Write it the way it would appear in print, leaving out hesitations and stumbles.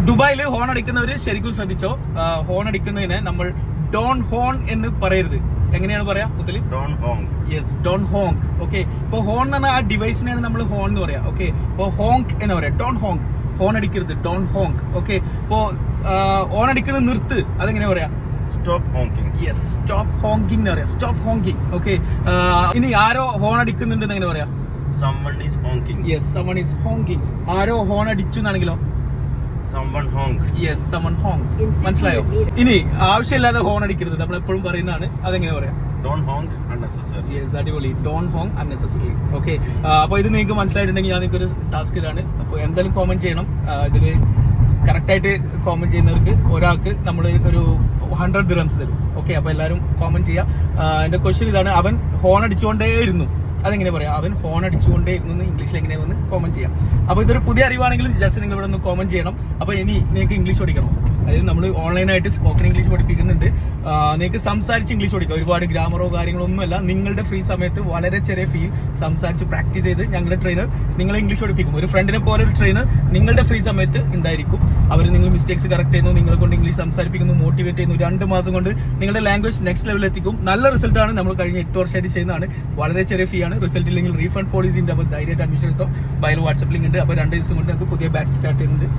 ദുബായിൽ ഹോൺ അടിക്കുന്നവര് ശരിക്കും ശ്രദ്ധിച്ചോ. ഹോൺ അടിക്കുന്നതിന് നമ്മൾ ഡോൺ ഹോൺ എന്ന് പറയരുത്. എങ്ങനെയാണ് പറയാ മുതല്? Don't honk. Yes, don't honk. Okay, ഇപ്പൊ ഹോൺ എന്ന് പറഞ്ഞാൽ ആ ഡിവൈസിനെയാണ് നമ്മൾ ഹോൺ എന്ന് പറയാം. ഓക്കെ, ഇപ്പൊ ഹോങ്ക് എന്ന് പറയാം, ഡോൺ ഹോങ്. ഹോൺ അടിക്കരുത്, ഡോൺ ഹോങ്. ഓക്കെ, ഇപ്പോ ഹോൺ അടിക്കുന്നത് നിർത്ത്, അതെങ്ങനെ പറയാ? Stop honking. Yes, stop honking എന്ന് പറയാം, സ്റ്റോപ്പ് ഹോങ്കിങ്. ഓക്കെ, ഇനി ആരോ ഹോൺ അടിക്കുന്നുണ്ടെന്ന് എങ്ങനെ പറയാ? Someone is honking. Yes, someone is honking. Arrow horn അടിച്ചു എന്നാണെങ്കിലോ? Someone honked. Yes, someone honked. മനസ്സിലായോ? ഇനി ആവശ്യമില്ലാതെ ഹോൺ അടിക്കരുത്, നമ്മൾ എപ്പോഴും പറയുന്നതാണ്, അതെങ്ങനെ പറയാം? Don't honk unnecessary. യെസ്, അടിപൊളി. Don't honk unnecessary. ഓക്കെ, അപ്പൊ ഇത് നിങ്ങൾക്ക് മനസ്സിലായിട്ടുണ്ടെങ്കിൽ ഞാൻ നിങ്ങൾക്ക് ഒരു ടാസ്ക് ഇതാണ്. അപ്പൊ എന്തായാലും കോമന്റ് ചെയ്യണം. ഇതില് കറക്റ്റ് ആയിട്ട് കോമന്റ് ചെയ്യുന്നവർക്ക് ഒരാൾക്ക് നമ്മൾ ഒരു 100 dirhams തരും. ഓക്കെ, അപ്പൊ എല്ലാവരും കോമന്റ് ചെയ്യാം. എന്റെ ക്വസ്റ്റ്യൻ ഇതാണ്, അവൻ ഹോൺ അടിച്ചുകൊണ്ടേയിരുന്നു, അതെങ്ങനെ പറയാം? അവൻ ഹോൺ അടിച്ചുകൊണ്ടേയിരുന്നു ഇംഗ്ലീഷിൽ എങ്ങനെ വന്ന് കോമന്റ് ചെയ്യാം. അപ്പൊ ഇതൊരു പുതിയ അറിവാണെങ്കിലും ജസ്റ്റ് നിങ്ങൾ ഇവിടെ ഒന്ന് കോമന്റ് ചെയ്യണം. അപ്പൊ ഇനി നിങ്ങൾക്ക് ഇംഗ്ലീഷ് പഠിക്കണം. അതായത് നമ്മൾ ഓൺലൈനായിട്ട് സ്പോക്കൺ ഇംഗ്ലീഷ് പഠിപ്പിക്കുന്നുണ്ട്. നിങ്ങൾക്ക് സംസാരിച്ച് ഇംഗ്ലീഷ് പഠിക്കാം. ഒരുപാട് ഗ്രാമറോ കാര്യങ്ങളോ ഒന്നുമല്ല. നിങ്ങളുടെ ഫ്രീ സമയത്ത് വളരെ ചെറിയ ഫീൽ സംസാരിച്ച് പ്രാക്ടീസ് ചെയ്ത് ഞങ്ങളുടെ ട്രെയിനർ നിങ്ങളെ ഇംഗ്ലീഷ് പഠിപ്പിക്കും. ഒരു ഫ്രണ്ടിനെ പോലെ ഒരു ട്രെയിനർ നിങ്ങളുടെ ഫ്രീ സമയത്ത് ഉണ്ടായിരിക്കും. അവർ നിങ്ങൾ മിസ്റ്റേക്സ് കറക്റ്റ് ചെയ്യുന്നു, നിങ്ങളെ കൊണ്ട് ഇംഗ്ലീഷ് സംസാരിപ്പിക്കുന്നു, മോട്ടിവേറ്റ് ചെയ്യുന്നു. 2 മാസം കൊണ്ട് നിങ്ങളുടെ ലാംഗ്വേജ് നെക്സ്റ്റ് ലെവലിൽ എത്തിക്കും. നല്ല റിസൾട്ടാണ്. നമ്മൾ കഴിഞ്ഞ 8 വർഷമായിട്ട് ചെയ്യുന്നതാണ്. വളരെ ചെറിയ ഫീ ആണ്. റിസൾട്ട് ഇല്ലെങ്കിൽ റീഫണ്ട് പോളിസി ഉണ്ട്. അപ്പോൾ ധൈര്യമായിട്ട് അഡ്മിഷൻ എടുത്തോ. ബൈൽ വാട്സപ്പ് ലിങ്ക് ഉണ്ട്. അപ്പോൾ 2 ദിവസം കൊണ്ട് നമുക്ക് പുതിയ ബാച്ച് സ്റ്റാർട്ട് ചെയ്യുന്നുണ്ട്.